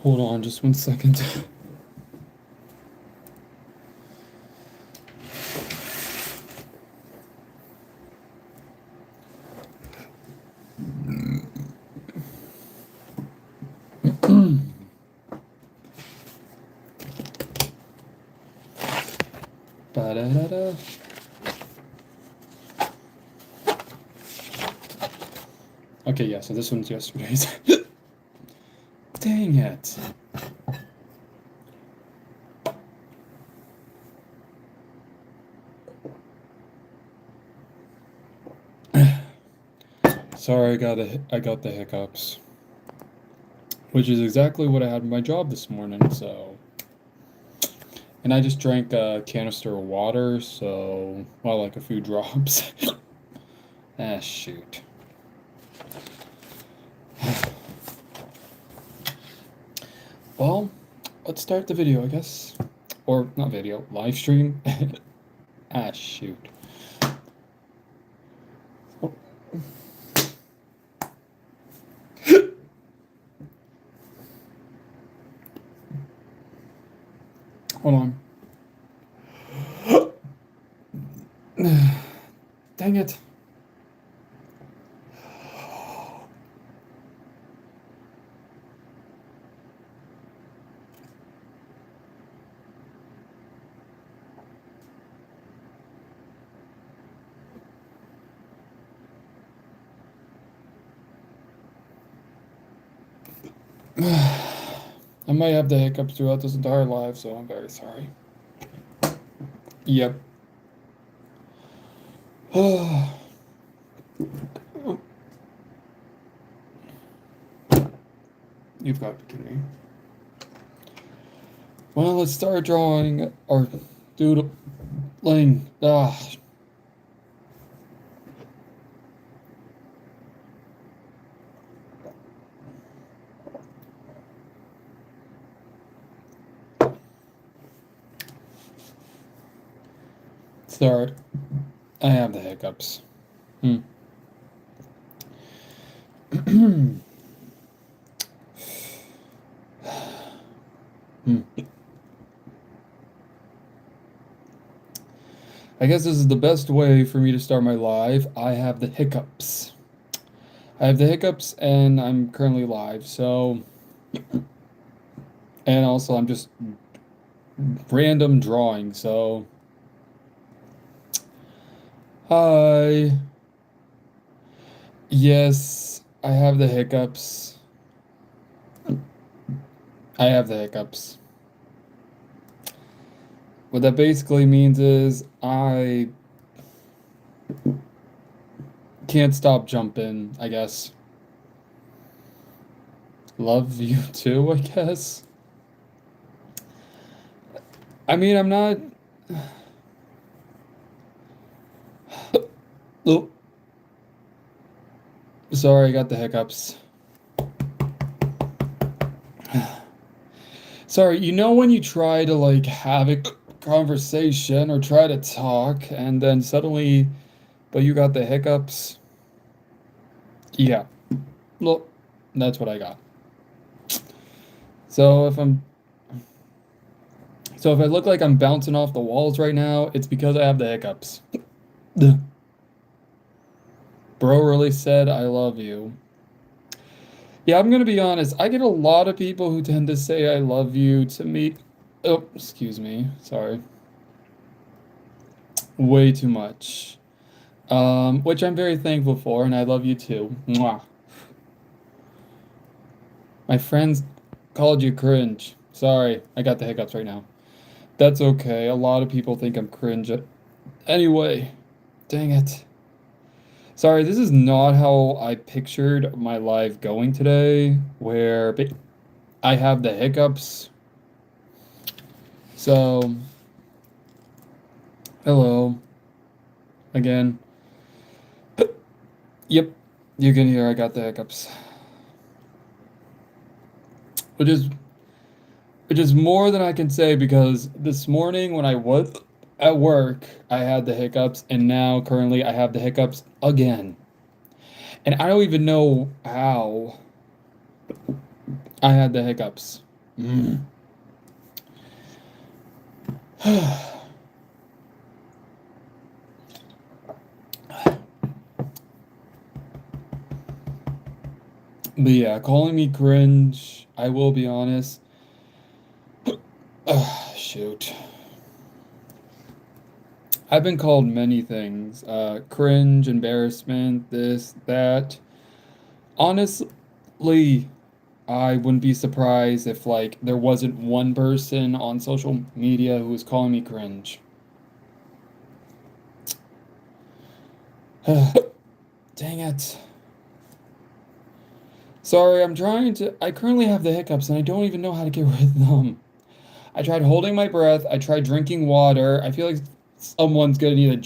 Hold on just 1 second. Ba-da-da-da. Okay, yeah, so this one's yesterday's. Dang it. Sorry, I got the hiccups. Which is exactly what I had in my job this morning, so. And I just drank a canister of water, so, well, like a few drops. Ah, shoot. Well, let's start the video, I guess. Or, not video, live stream. Ah, shoot. Oh. Hold on. Dang it. I might have the hiccups throughout this entire live, so I'm very sorry. Yep. You've got to be kidding me. Well, let's start drawing or doodling. Start. I have the hiccups. Hmm. I guess this is the best way for me to start my live. I have the hiccups. I have the hiccups and I'm currently live, so. And also, I'm just random drawing, so. Hi. Yes, I have the hiccups. I have the hiccups. What that basically means is I can't stop jumping, I guess. Love you too, I guess. I mean, I'm not. Oh. Sorry, I got the hiccups. Sorry, you know when you try to like have a conversation or try to talk and then suddenly, but you got the hiccups? Yeah. Well, that's what I got. So if I look like I'm bouncing off the walls right now, it's because I have the hiccups. Bro really said I love you. Yeah, I'm gonna be honest. I get a lot of people who tend to say I love you to me. Oh, excuse me. Sorry. Way too much. Which I'm very thankful for, and I love you too. Mwah. My friends called you cringe. Sorry, I got the hiccups right now. That's okay. A lot of people think I'm cringe. Anyway, dang it. Sorry, this is not how I pictured my life going today, where I have the hiccups. So, hello. Again. Yep, you can hear I got the hiccups. Which is more than I can say because this morning when I was at work, I had the hiccups, and now currently I have the hiccups again. And I don't even know how I had the hiccups. Mm. But yeah, calling me cringe, I will be honest. Shoot. I've been called many things. Cringe, embarrassment, this, that. Honestly, I wouldn't be surprised if like there wasn't one person on social media who was calling me cringe. Dang it. Sorry, I currently have the hiccups and I don't even know how to get rid of them. I tried holding my breath, I tried drinking water. I feel like someone's gonna need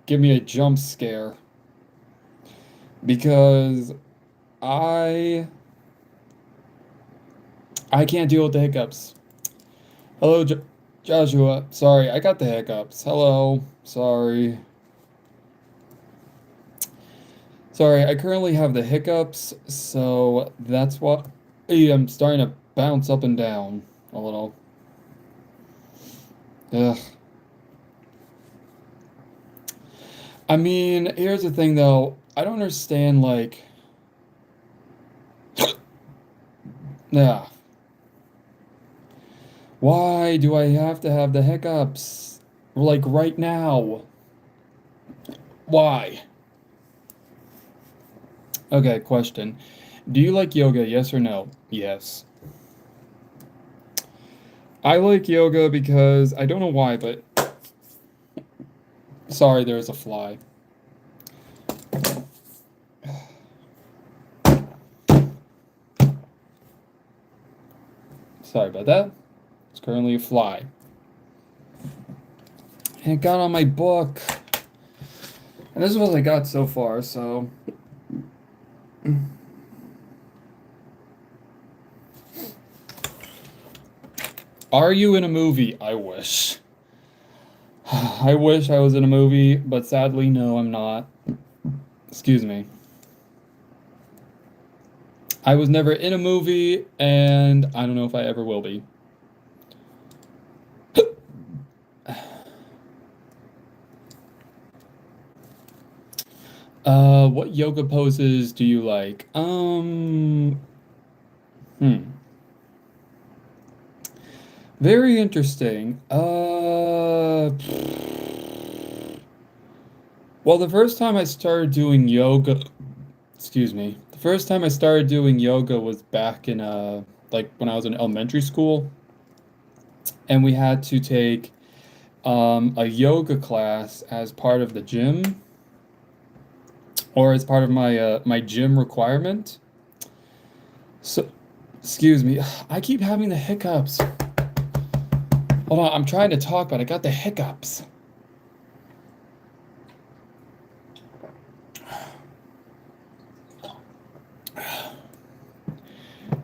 give me a jump scare. Because I I can't deal with the hiccups. Hello, Joshua. Sorry, I got the hiccups. Hello. Sorry. Sorry, I currently have the hiccups, so that's what I'm starting to bounce up and down a little. Ugh. I mean, here's the thing though. I don't understand, like, yeah. Why do I have to have the hiccups? Like, right now? Why? Okay, question. Do you like yoga, yes or no? Yes. I like yoga because I don't know why, but sorry, there's a fly. Sorry about that. It's currently a fly. And it got on my book. And this is what I got so far, so. Are you in a movie? I wish. I wish I was in a movie, but sadly, no, I'm not. Excuse me. I was never in a movie, and I don't know if I ever will be. What yoga poses do you like? Very interesting. Well, the first time I started doing yoga, excuse me, the first time I started doing yoga was back in like when I was in elementary school, and we had to take a yoga class as part of the gym or as part of my gym requirement. So, excuse me, I keep having the hiccups. Hold on, I'm trying to talk, but I got the hiccups.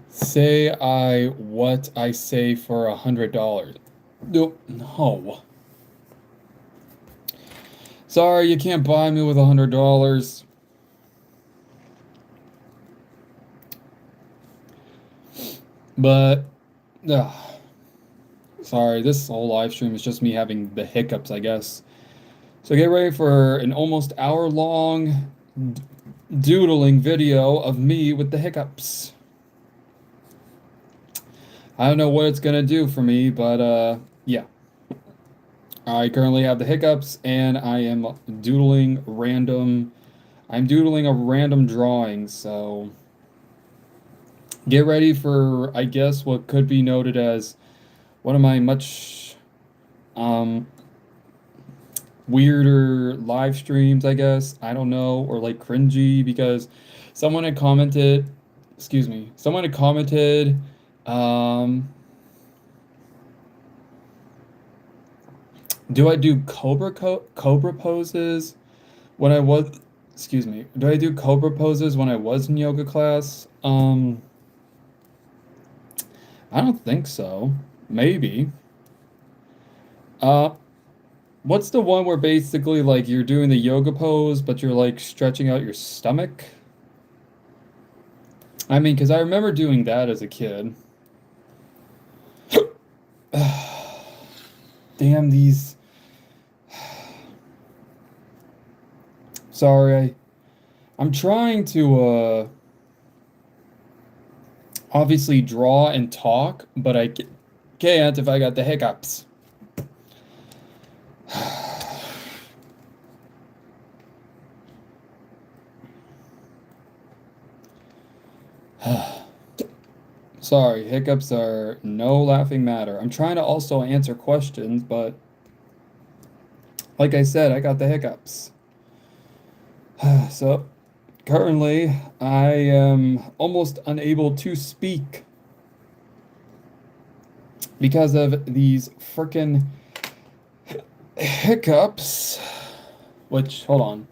Say what I say for $100. Nope, no. Sorry, you can't buy me with $100. But, sorry, this whole live stream is just me having the hiccups, I guess. So get ready for an almost hour-long doodling video of me with the hiccups. I don't know what it's gonna do for me, but yeah. I currently have the hiccups and I am doodling random. I'm doodling a random drawing, so get ready for, I guess, what could be noted as one of my much um weirder live streams, I guess. I don't know, or like cringy because someone had commented, excuse me, someone had commented, um, do I do cobra poses when I was, excuse me, do I do cobra poses when I was in yoga class? I don't think so. Maybe. Uh, what's the one where basically like you're doing the yoga pose, but you're like stretching out your stomach? I mean, because I remember doing that as a kid. Damn these. Sorry, I'm trying to obviously draw and talk, but can't if I got the hiccups. Sorry, hiccups are no laughing matter. I'm trying to also answer questions, but like I said, I got the hiccups. So currently, I am almost unable to speak because of these frickin' hiccups. Which, hold on.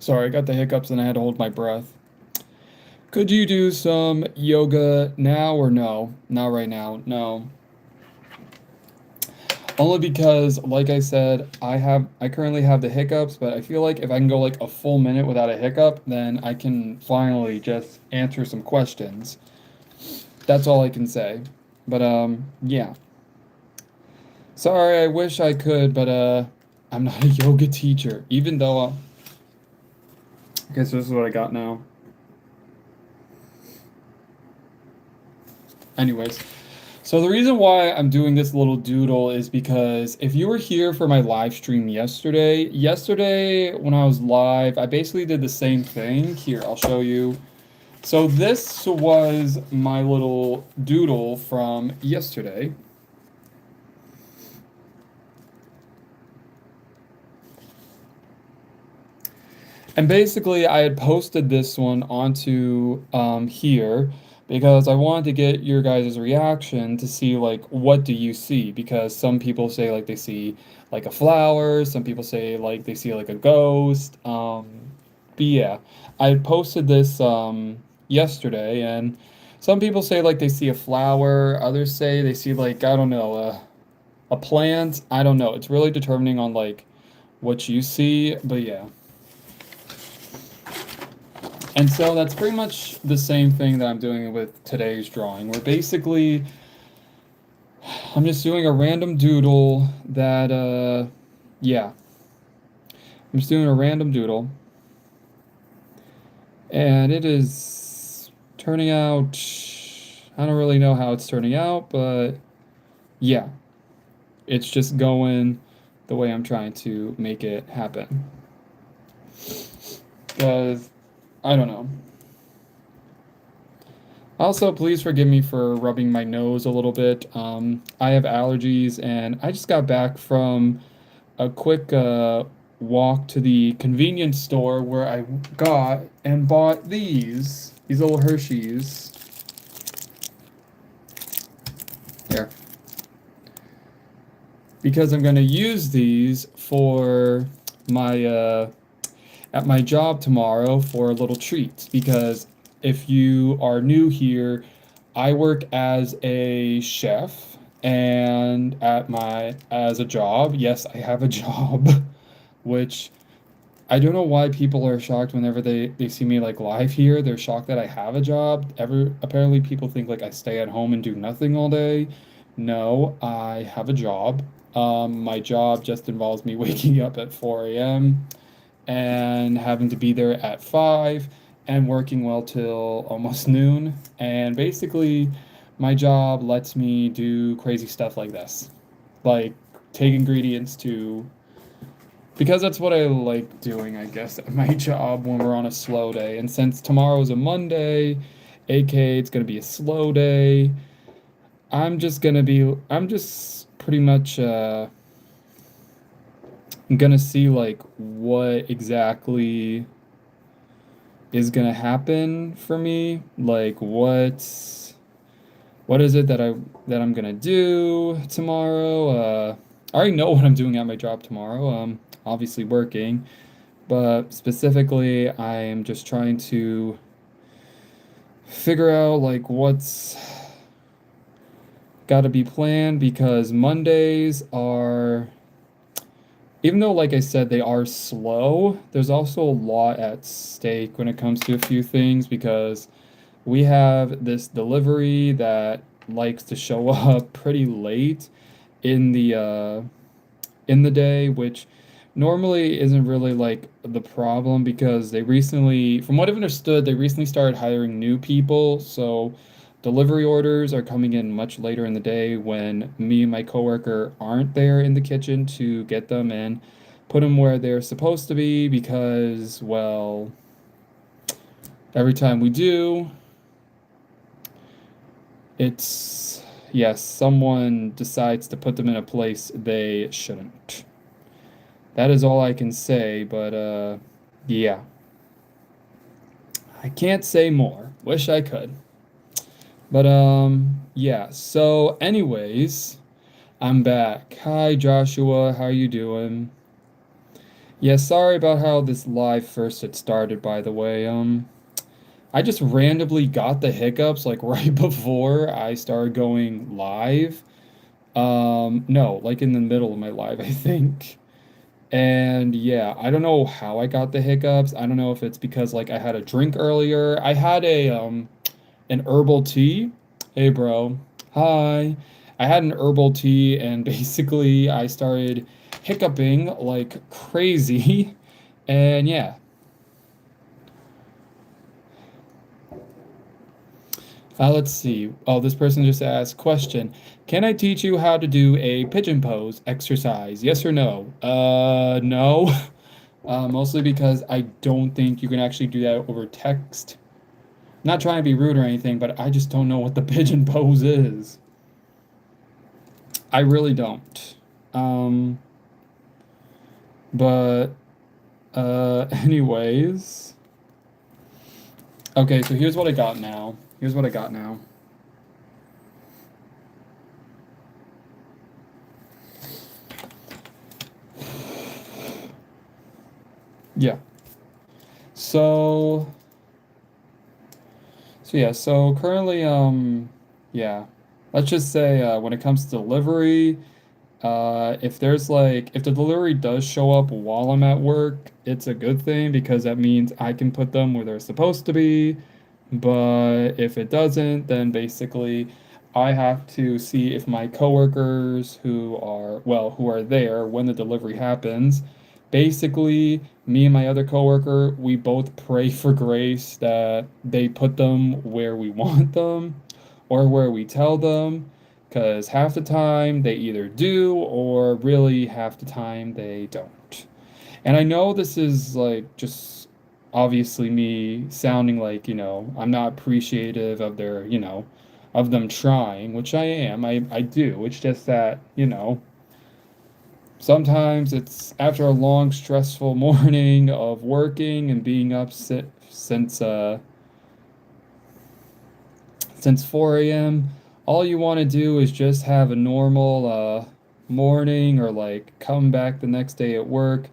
Sorry, I got the hiccups and I had to hold my breath. Could you do some yoga now or no? Not right now. No. Only because, like I said, I currently have the hiccups, but I feel like if I can go like a full minute without a hiccup, then I can finally just answer some questions. That's all I can say. But yeah. Sorry, I wish I could, but I'm not a yoga teacher. Even though okay, so this is what I got now. Anyways, so the reason why I'm doing this little doodle is because if you were here for my live stream yesterday when I was live, I basically did the same thing. Here, I'll show you. So this was my little doodle from yesterday. And basically, I had posted this one onto here because I wanted to get your guys' reaction to see like what do you see? Because some people say like they see like a flower, some people say like they see like a ghost. But yeah, I had posted this yesterday, and some people say like they see a flower, others say they see like I don't know a plant. I don't know. It's really determining on like what you see, but yeah. And so that's pretty much the same thing that I'm doing with today's drawing, where basically I'm just doing a random doodle that, yeah, I'm just doing a random doodle. And it is turning out, I don't really know how it's turning out, but yeah, it's just going the way I'm trying to make it happen. Because, I don't know. Also, please forgive me for rubbing my nose a little bit. I have allergies, and I just got back from a quick walk to the convenience store where I got and bought these little Hershey's. Here. Because I'm going to use these for my at my job tomorrow for little treats. Because if you are new here, I work as a chef, and as a job, yes, I have a job, which I don't know why people are shocked whenever they see me like live here. They're shocked that I have a job. Apparently people think like I stay at home and do nothing all day. No, I have a job. My job just involves me waking up at 4 a.m. and having to be there at 5 and working well till almost noon. And basically, my job lets me do crazy stuff like this. Like take ingredients to because that's what I like doing, I guess, at my job when we're on a slow day. And since tomorrow's a Monday, aka it's gonna be a slow day, I'm just pretty much gonna see like what exactly is gonna happen for me, like what is it that I'm gonna do tomorrow? I already know what I'm doing at my job tomorrow. Obviously working, but specifically, I am just trying to figure out like what's got to be planned because Mondays are, even though, like I said, they are slow, there's also a lot at stake when it comes to a few things because we have this delivery that likes to show up pretty late in the day, which normally isn't really like the problem because they recently, from what I've understood, they recently started hiring new people. So delivery orders are coming in much later in the day when me and my coworker aren't there in the kitchen to get them and put them where they're supposed to be because, well, every time we do, it's, yes, someone decides to put them in a place they shouldn't. That is all I can say, but yeah. I can't say more. Wish I could. But yeah. So anyways, I'm back. Hi Joshua, how you doing? Yeah, sorry about how this live first had started by the way. I just randomly got the hiccups like right before I started going live. No, like in the middle of my live, I think. And yeah, I don't know how I got the hiccups. I don't know if it's because like I had a drink earlier. I had a an herbal tea. Hey bro. Hi. I had an herbal tea and basically I started hiccuping like crazy. And yeah, let's see. Oh, this person just asked, question. Can I teach you how to do a pigeon pose exercise? Yes or no? No. Mostly because I don't think you can actually do that over text. Not trying to be rude or anything, but I just don't know what the pigeon pose is. I really don't. Um, but anyways. Okay, so here's what I got now. Here's what I got now. Yeah. So so currently yeah. Let's just say when it comes to delivery, if there's like, if the delivery does show up while I'm at work, it's a good thing because that means I can put them where they're supposed to be. But if it doesn't, then basically I have to see if my coworkers who are there when the delivery happens, basically me and my other coworker, we both pray for grace that they put them where we want them or where we tell them, because half the time they either do or really half the time they don't. And I know this is like just obviously me sounding like, I'm not appreciative of their, of them trying, which I am. I do. It's just that, sometimes it's after a long, stressful morning of working and being up since 4 a.m., all you want to do is just have a normal morning or like come back the next day at work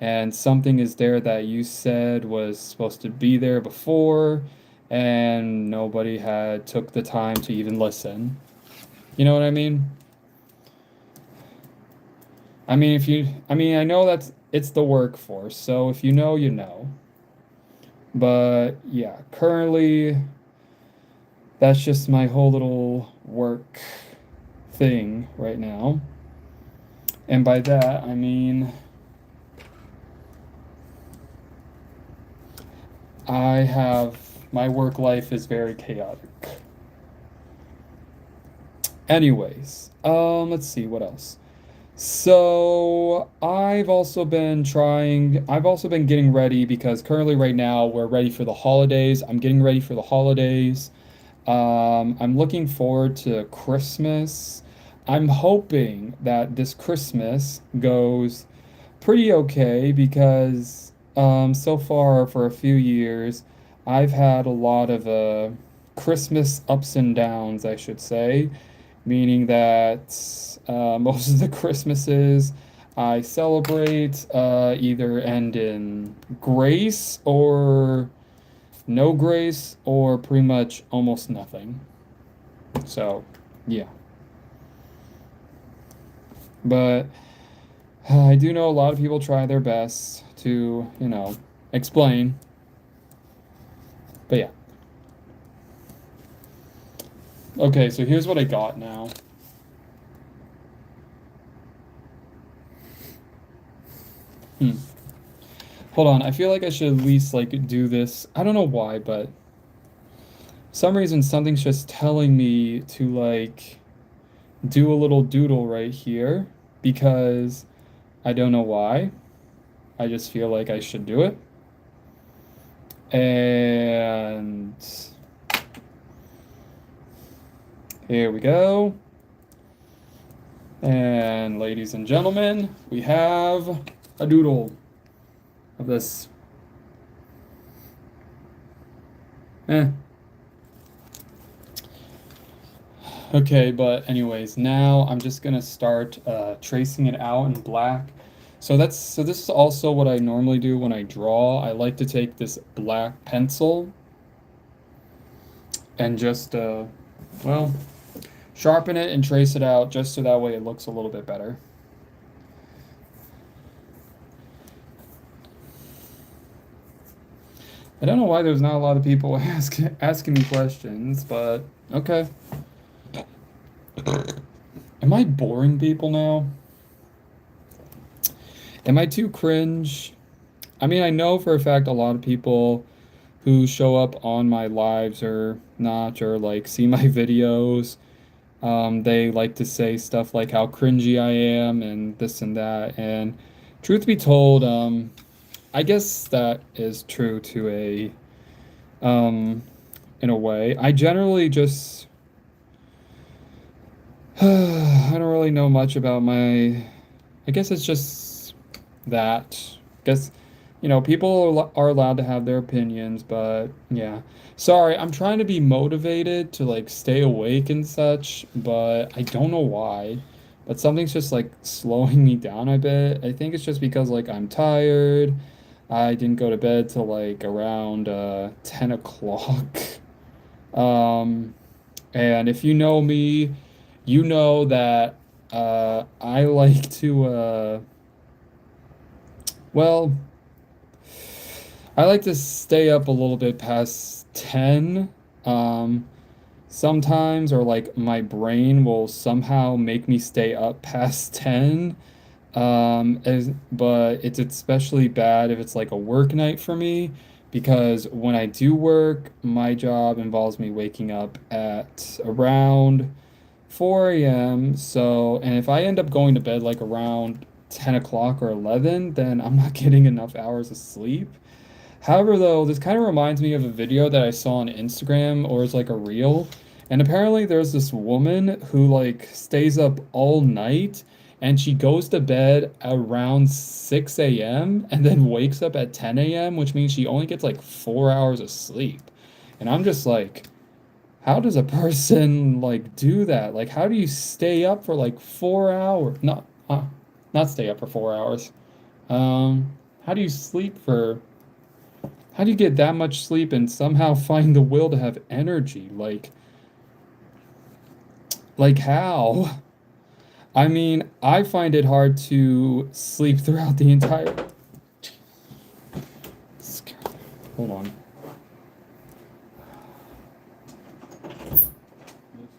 and something is there that you said was supposed to be there before and nobody had took the time to even listen. You know what I mean? I mean, I know that's it's the workforce, so if you know, you know. But yeah, currently that's just my whole little work thing right now. And by that, I mean I have my work life is very chaotic. Anyways, let's see what else. So, I've also been getting ready because currently right now we're ready for the holidays. I'm getting ready for the holidays. I'm looking forward to Christmas. I'm hoping that this Christmas goes pretty okay because so far for a few years I've had a lot of Christmas ups and downs, I should say, meaning that most of the Christmases I celebrate either end in grace or no grace or pretty much almost nothing. So, yeah. But I do know a lot of people try their best to, explain. But yeah. Okay, so here's what I got now. Hmm. Hold on, I feel like I should at least like do this. I don't know why, but some reason something's just telling me to like do a little doodle right here because I don't know why. I just feel like I should do it. And here we go. And ladies and gentlemen, we have a doodle of this. Eh. Okay, but anyways, now I'm just gonna start tracing it out in black. So this is also what I normally do when I draw. I like to take this black pencil and just well, sharpen it and trace it out just so that way it looks a little bit better. I don't know why there's not a lot of people asking me questions, but okay. Am I boring people now? Am I too cringe? I mean, I know for a fact a lot of people who show up on my lives or not, or like see my videos, they like to say stuff like how cringy I am and this and that. And truth be told, I guess that is true to in a way. I generally just, I don't really know much about I guess it's just that. I guess, people are allowed to have their opinions, but yeah. Sorry, I'm trying to be motivated to like stay awake and such, but I don't know why. But something's just like slowing me down a bit. I think it's just because like I'm tired. I didn't go to bed till like around 10 o'clock. Um, and if you know me, you know that I like to well, I like to stay up a little bit past 10. Um, Sometimes, or like my brain will somehow make me stay up past 10. But it's especially bad if it's like a work night for me because when I do work, my job involves me waking up at around 4 a.m. So, and if I end up going to bed like around 10 o'clock or 11, then I'm not getting enough hours of sleep. However, though, this kind of reminds me of a video that I saw on Instagram or it's like a reel. And apparently there's this woman who like stays up all night and she goes to bed around 6 a.m. and then wakes up at 10 a.m., which means she only gets like 4 hours of sleep. And I'm just like, how does a person like do that? Like, how do you stay up for like 4 hours? Not stay up for 4 hours. How do you sleep for how do you get that much sleep and somehow find the will to have energy? Like how? I mean, I find it hard to sleep throughout the entire. Hold on.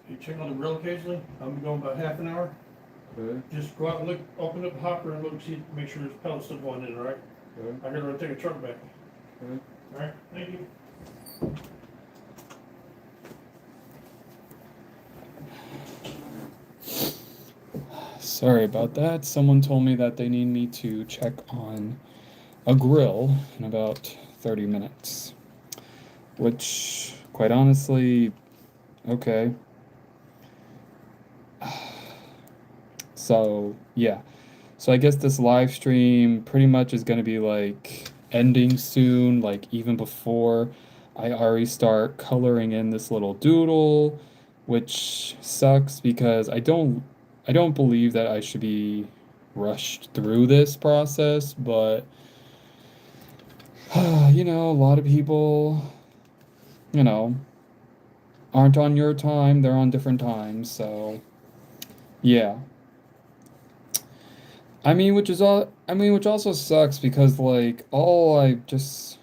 You check on the grill occasionally? I'm going about half an hour. Okay. Just go out and look, open up the hopper and look, see, make sure there's pellets still going in, all right? Okay. I gotta run take a truck back. Okay. All right, thank you. Sorry about that. Someone told me that they need me to check on a grill in about 30 minutes. Which, quite honestly, okay. So, yeah. So I guess this live stream pretty much is going to be like ending soon, like even before I already start coloring in this little doodle, which sucks because I don't believe that I should be rushed through this process, but a lot of people, you know, aren't on your time, they're on different times, so yeah. Which also sucks because like all I just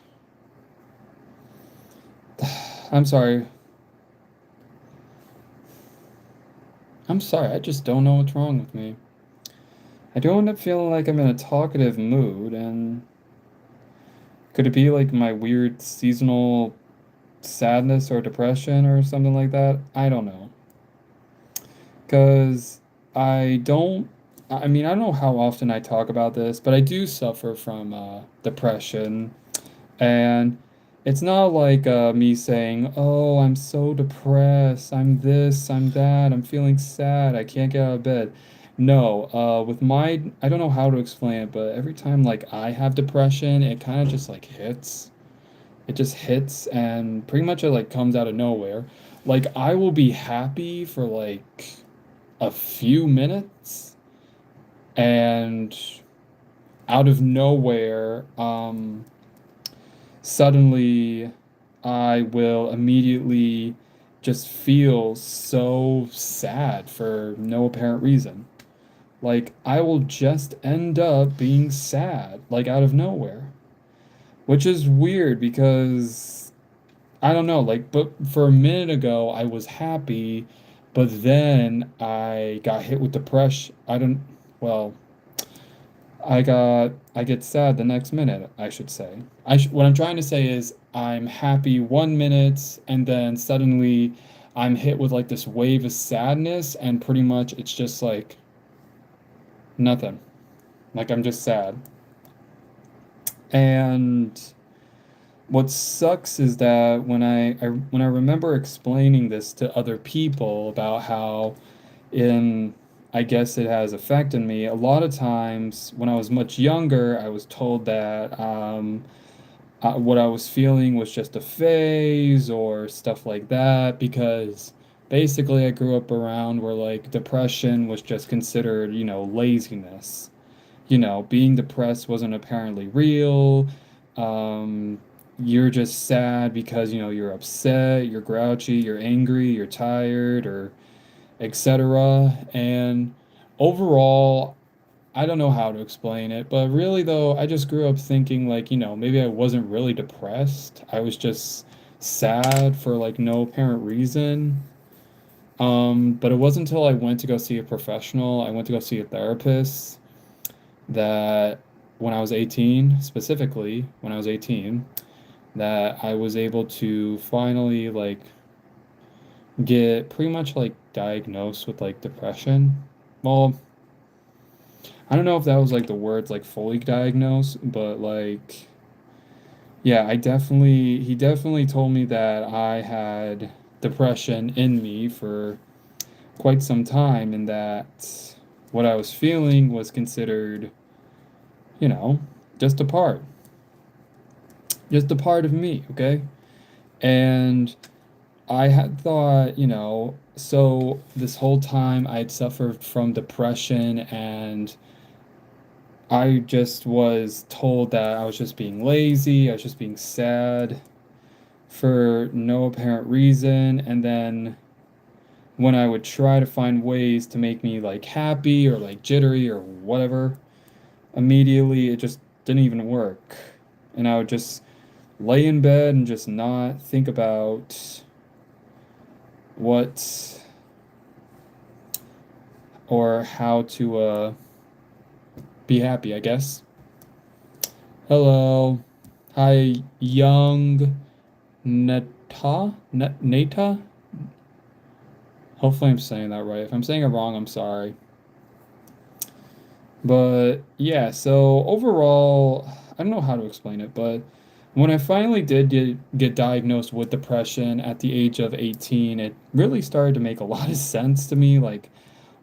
I'm sorry. I'm sorry, I just don't know what's wrong with me. I do end up feeling like I'm in a talkative mood, and could it be like my weird seasonal sadness or depression or something like that? I don't know. Because I don't know how often I talk about this, but I do suffer from depression. And it's not like me saying, oh, I'm so depressed, I'm this, I'm that, I'm feeling sad, I can't get out of bed. No, I don't know how to explain it, but every time like I have depression, it kind of just like hits. It just hits and pretty much it like comes out of nowhere. Like I will be happy for like a few minutes and out of nowhere, suddenly I will immediately just feel so sad for no apparent reason. Like, I will just end up being sad, like out of nowhere. Which is weird because I don't know, like, but for a minute ago I was happy, but then I got hit with depression. Well, I get sad the next minute, I should say. What I'm trying to say is I'm happy 1 minute and then suddenly I'm hit with like this wave of sadness and pretty much it's just like nothing. Like I'm just sad. And what sucks is that when I remember explaining this to other people about how in I guess it has affected me. A lot of times when I was much younger, I was told that what I was feeling was just a phase or stuff like that because basically I grew up around where like depression was just considered, laziness. Being depressed wasn't apparently real. Um, you're just sad because, you're upset, you're grouchy, you're angry, you're tired, or etc. And overall, I don't know how to explain it, but really though, I just grew up thinking like, maybe I wasn't really depressed. I was just sad for like no apparent reason. But it wasn't until I went to go see a professional, I went to go see a therapist that when I was 18, specifically when I was 18, that I was able to finally like get pretty much like diagnosed with like depression. Well, I don't know if that was like the words like fully diagnosed, but like yeah, he definitely told me that I had depression in me for quite some time and that what I was feeling was considered, you know, just a part, just a part of me, okay? And I had thought, so this whole time I'd suffered from depression and I just was told that I was just being lazy, I was just being sad for no apparent reason. And then when I would try to find ways to make me like happy or like jittery or whatever, immediately it just didn't even work. And I would just lay in bed and just not think about what or how to be happy, I guess. Hello. Hi, young Neta? Hopefully I'm saying that right. If I'm saying it wrong, I'm sorry. But yeah, so overall, I don't know how to explain it, but when I finally did get diagnosed with depression at the age of 18, it really started to make a lot of sense to me, like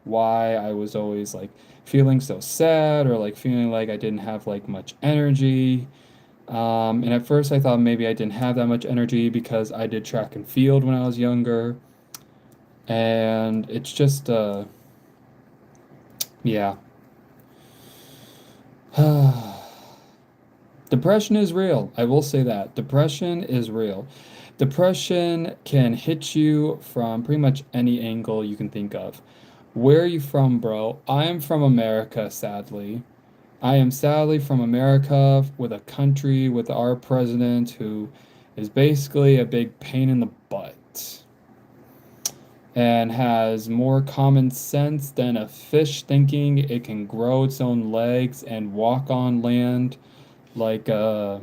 why I was always like feeling so sad or like feeling like I didn't have like much energy. And at first I thought maybe I didn't have that much energy because I did track and field when I was younger. And it's just, yeah. Depression is real. I will say that. Depression is real. Depression can hit you from pretty much any angle you can think of. Where are you from, bro? I am from America, sadly. I am sadly from America with a country with our president who is basically a big pain in the butt and has more common sense than a fish thinking it can grow its own legs and walk on land like I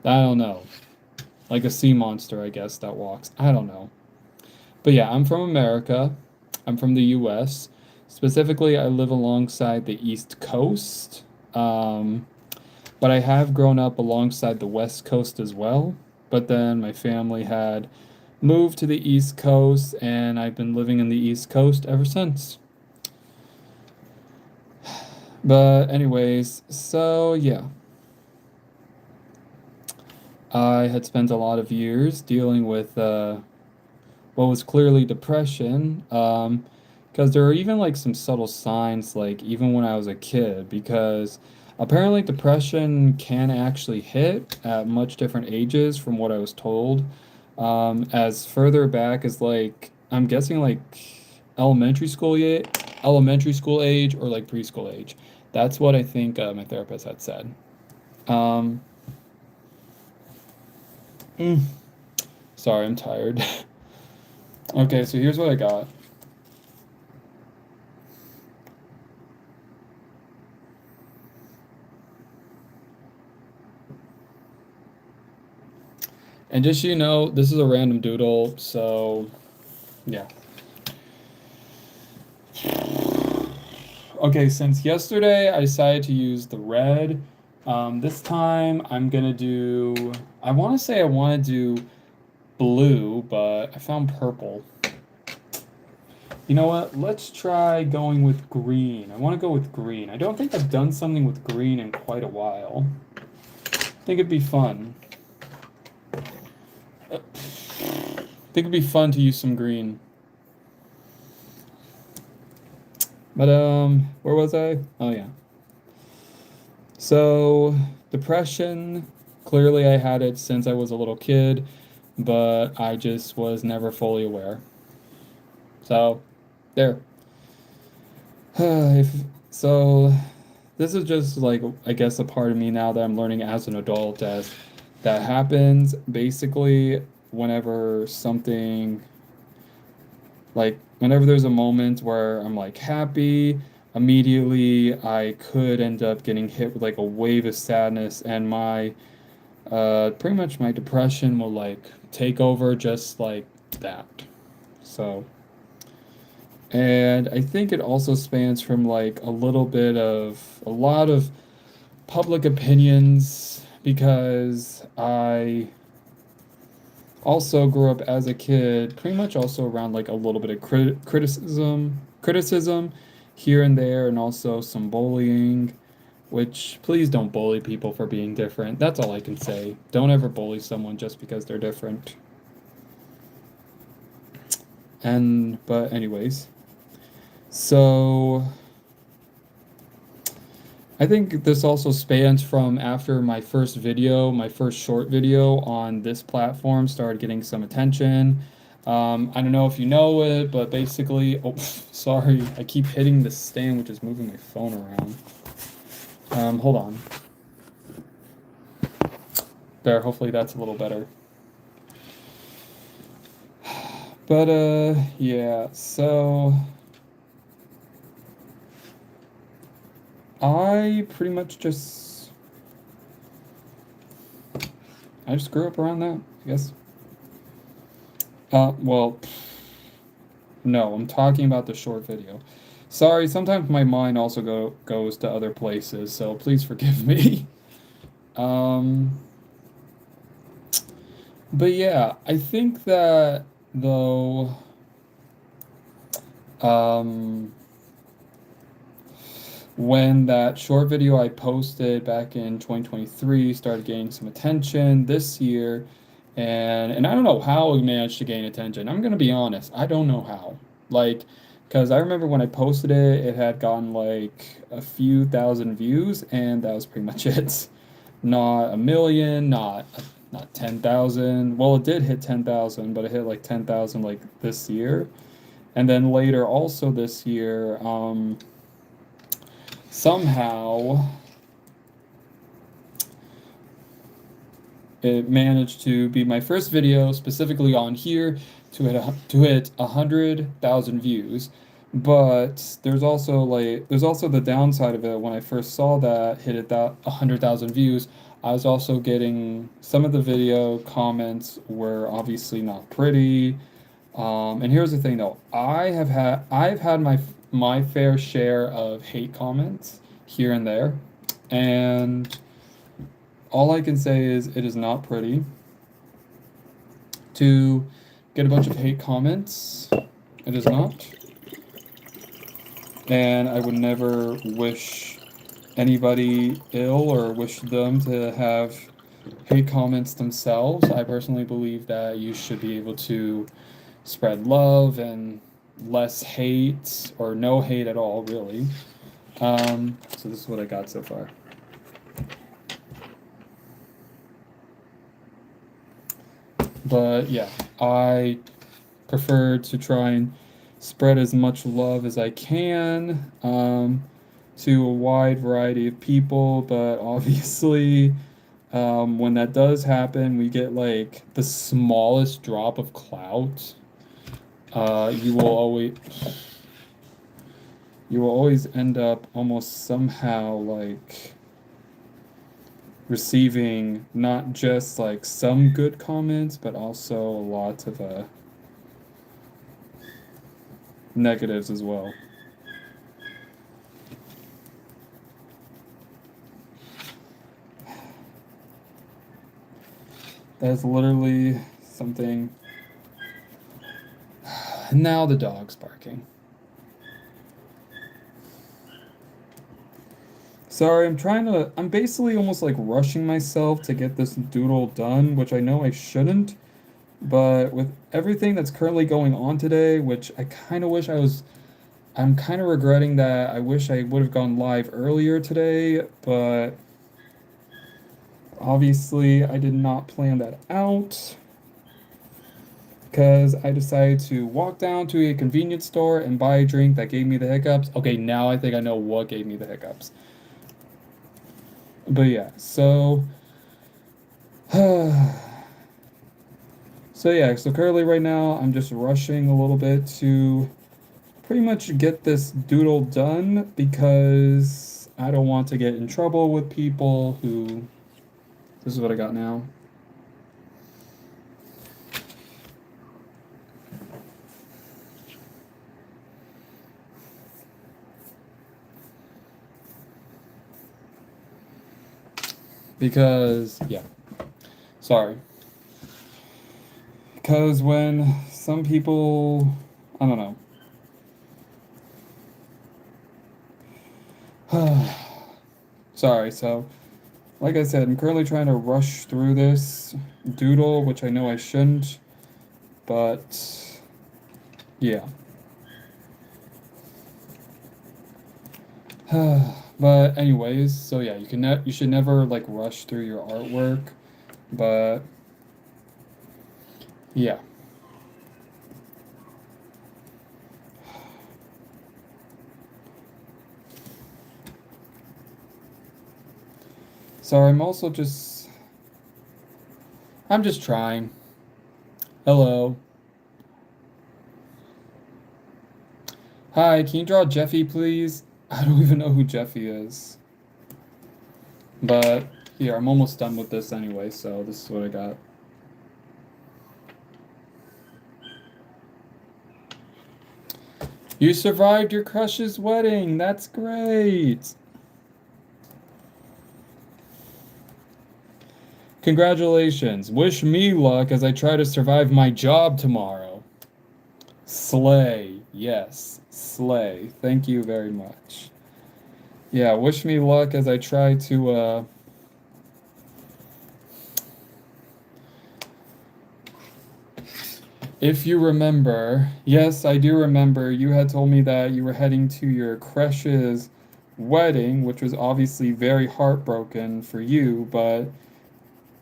don't know, like a sea monster, I guess, that walks. I don't know. But yeah, I'm from America. I'm from the US. Specifically, I live alongside the East Coast. Um, but I have grown up alongside the West Coast as well. But then my family had moved to the East Coast, and I've been living in the East Coast ever since. But, anyways, so yeah, I had spent a lot of years dealing with what was clearly depression. Because there are even like some subtle signs, like even when I was a kid, because apparently depression can actually hit at much different ages from what I was told. As further back as like I'm guessing like elementary school yet, elementary school age or like preschool age. That's what I think my therapist had said. Um, mm, sorry, I'm tired. Okay, so here's what I got. And just so you know, this is a random doodle, so yeah. Okay, since yesterday I decided to use the red. This time I'm gonna do, I want to say I want to do blue, but I found purple. You know what? Let's try going with green. I want to go with green. I don't think I've done something with green in quite a while. I think it'd be fun. I think it'd be fun to use some green. But where was I? Oh yeah. So, depression, clearly I had it since I was a little kid, but I just was never fully aware. So, there. If, so, this is just like, I guess, a part of me now that I'm learning as an adult as that happens basically whenever something, like, whenever there's a moment where I'm like happy, immediately I could end up getting hit with like a wave of sadness and my pretty much my depression will like take over just like that. So, and I think it also spans from like a little bit of a lot of public opinions because I also grew up as a kid pretty much also around like a little bit of criticism here and there and also some bullying, which please don't bully people for being different. That's all I can say. Don't ever bully someone just because they're different. And, but, anyways, so I think this also spans from after my first video, my first short video on this platform started getting some attention. I don't know if you know it, but basically, oh, sorry, I keep hitting the stand, which is moving my phone around. Hold on. There, hopefully that's a little better. But, yeah, so I pretty much I just grew up around that, I guess. Well, no, I'm talking about the short video. Sorry, sometimes my mind also goes to other places, so please forgive me. Um, but yeah, I think that though, um, when that short video I posted back in 2023 started gaining some attention this year, and I don't know how it managed to gain attention. I'm gonna be honest, I don't know how. Like, because I remember when I posted it, it had gotten like a few thousand views, and that was pretty much it. Not a million, not 10,000. Well, it did hit 10,000, but it hit like 10,000 like this year. And then later also this year, somehow it managed to be my first video specifically on here to hit 100,000 views. But there's also the downside of it. When I first saw that hit that 100,000 views, I was also getting some of the video comments were obviously not pretty. And here's the thing though, I've had my fair share of hate comments here and there, and all I can say is it is not pretty to get a bunch of hate comments. It is not. And I would never wish anybody ill or wish them to have hate comments themselves. I personally believe that you should be able to spread love and less hate, or no hate at all, really. So this is what I got so far. But yeah, I prefer to try and spread as much love as I can to a wide variety of people, but obviously, when that does happen, we get like the smallest drop of clout. You will always end up almost somehow like receiving not just like some good comments, but also a lot of negatives as well. That's literally something. Now the dog's barking. Sorry, I'm basically almost like rushing myself to get this doodle done, which I know I shouldn't, but with everything that's currently going on today, which I'm kind of regretting that I wish I would have gone live earlier today, but obviously I did not plan that out because I decided to walk down to a convenience store and buy a drink that gave me the hiccups. Okay, now I think I know what gave me the hiccups. But yeah, so so yeah, so currently right now I'm just rushing a little bit to pretty much get this doodle done because I don't want to get in trouble with people who. This is what I got now. Because, yeah, sorry. Because when some people, I don't know. Sorry, so, like I said, I'm currently trying to rush through this doodle, which I know I shouldn't, but, yeah. But anyways, so yeah, you should never like rush through your artwork, but yeah. Sorry, I'm just trying. Hello. Hi, can you draw Jeffy, please? I don't even know who Jeffy is. But here, I'm almost done with this anyway, so this is what I got. You survived your crush's wedding. That's great. Congratulations. Wish me luck as I try to survive my job tomorrow. Slay. Yes, slay. Thank you very much. Yeah, wish me luck as I try to if you remember, yes, I do remember, you had told me that you were heading to your crush's wedding, which was obviously very heartbroken for you, but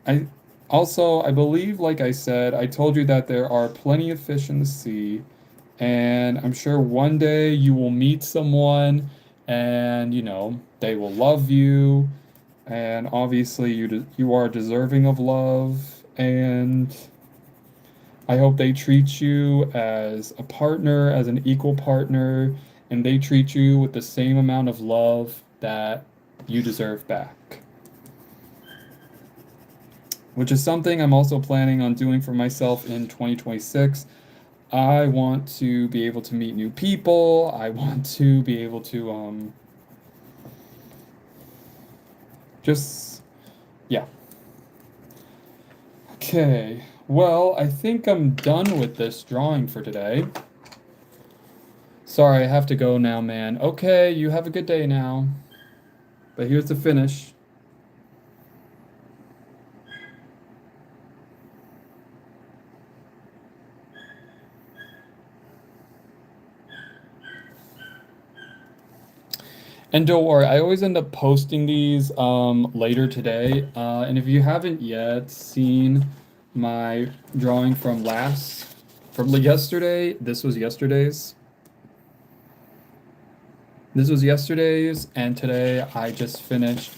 I also, I believe, like I said, I told you that there are plenty of fish in the sea, and I'm sure one day you will meet someone and, they will love you, and obviously you are deserving of love, and I hope they treat you as a partner, as an equal partner, and they treat you with the same amount of love that you deserve back. Which is something I'm also planning on doing for myself in 2026. I want to be able to meet new people. I want to be able to just yeah. Okay. Well, I think I'm done with this drawing for today. Sorry, I have to go now, man. Okay, you have a good day now. But here's the finish. And don't worry, I always end up posting these later today. And if you haven't yet seen my drawing from yesterday, this was yesterday's. This was yesterday's, and today I just finished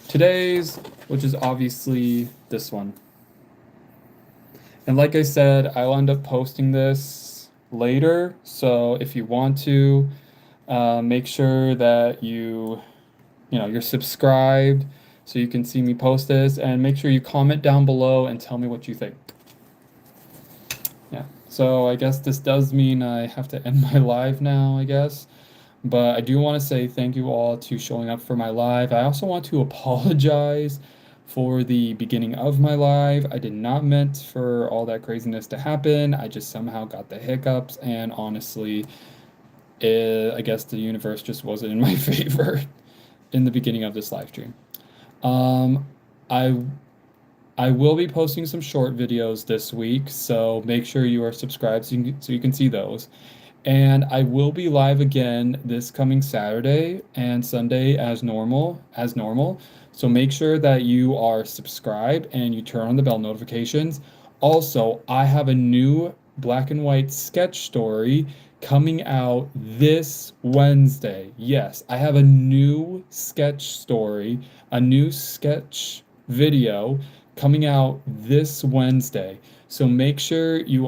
today's, which is obviously this one. And like I said, I'll end up posting this later. So if you want to, make sure that you're subscribed so you can see me post this, and make sure you comment down below and tell me what you think. Yeah. So I guess this does mean I have to end my live now, I guess. But I do want to say thank you all to showing up for my live. I also want to apologize for the beginning of my live. I did not meant for all that craziness to happen. I just somehow got the hiccups, and honestly, I guess the universe just wasn't in my favor in the beginning of this live stream. Um, I I will be posting some short videos this week, so make sure you are subscribed so you can see those. And I will be live again this coming Saturday and Sunday as normal. So make sure that you are subscribed and you turn on the bell notifications. Also, I have a new black and white sketch story coming out this Wednesday. Yes, I have a new sketch story, a new sketch video coming out this Wednesday. So make sure you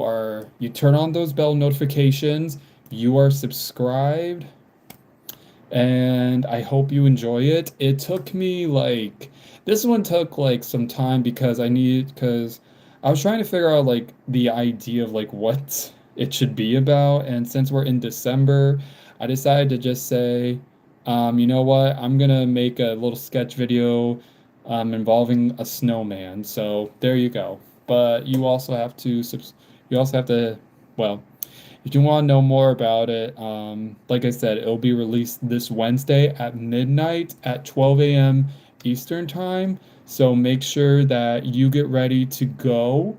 turn on those bell notifications, you are subscribed, and I hope you enjoy it. It took me this one took some time because I was trying to figure out the idea of what it should be about, and since we're in December, I decided to just say, you know what, I'm gonna make a little sketch video involving a snowman. So there you go. But you also have to, well, if you want to know more about it, like I said, it'll be released this Wednesday at midnight at 12 a.m. Eastern Time. So make sure that you get ready to go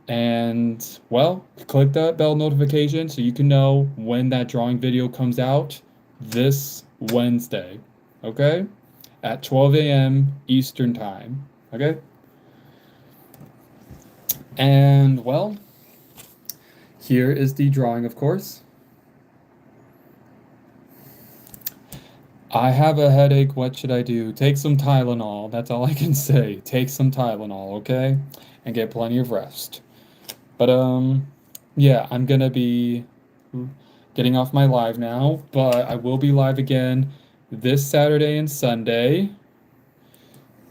and, well, click that bell notification so you can know when that drawing video comes out this Wednesday. Okay? At 12 a.m. Eastern Time. Okay? And, well, here is the drawing, of course. I have a headache. What should I do? Take some Tylenol. That's all I can say. Take some Tylenol, okay? And get plenty of rest. But, yeah, I'm gonna be getting off my live now, but I will be live again this Saturday and Sunday.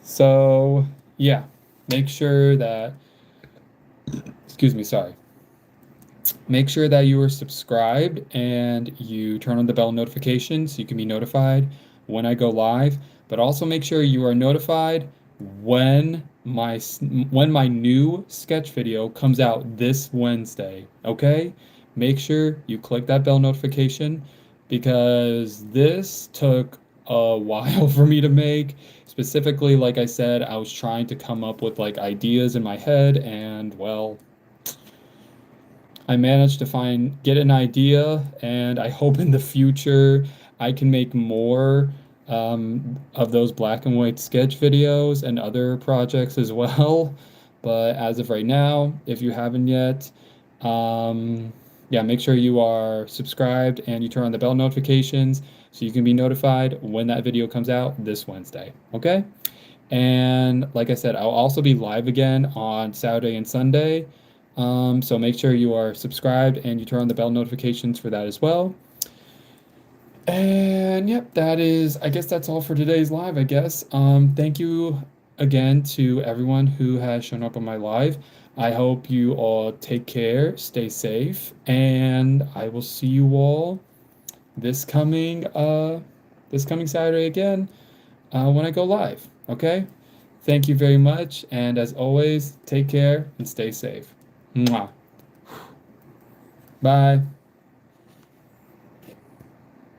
So, yeah, make sure that, excuse me, sorry. Make sure that you are subscribed and you turn on the bell notification so you can be notified when I go live. But also make sure you are notified when my new sketch video comes out this Wednesday. Okay? Make sure you click that bell notification because this took a while for me to make. Specifically, like I said, I was trying to come up with like ideas in my head, and well, I managed to get an idea, and I hope in the future I can make more of those black and white sketch videos and other projects as well. But as of right now, if you haven't yet, um, yeah, make sure you are subscribed and you turn on the bell notifications so you can be notified when that video comes out this Wednesday. Okay? And like I said, I'll also be live again on Saturday and Sunday. So make sure you are subscribed and you turn on the bell notifications for that as well. And yep, I guess that's all for today's live, I guess. Thank you again to everyone who has shown up on my live. I hope you all take care, stay safe, and I will see you all this coming Saturday again when I go live. Okay? Thank you very much, and as always, take care and stay safe. Mwah. Bye.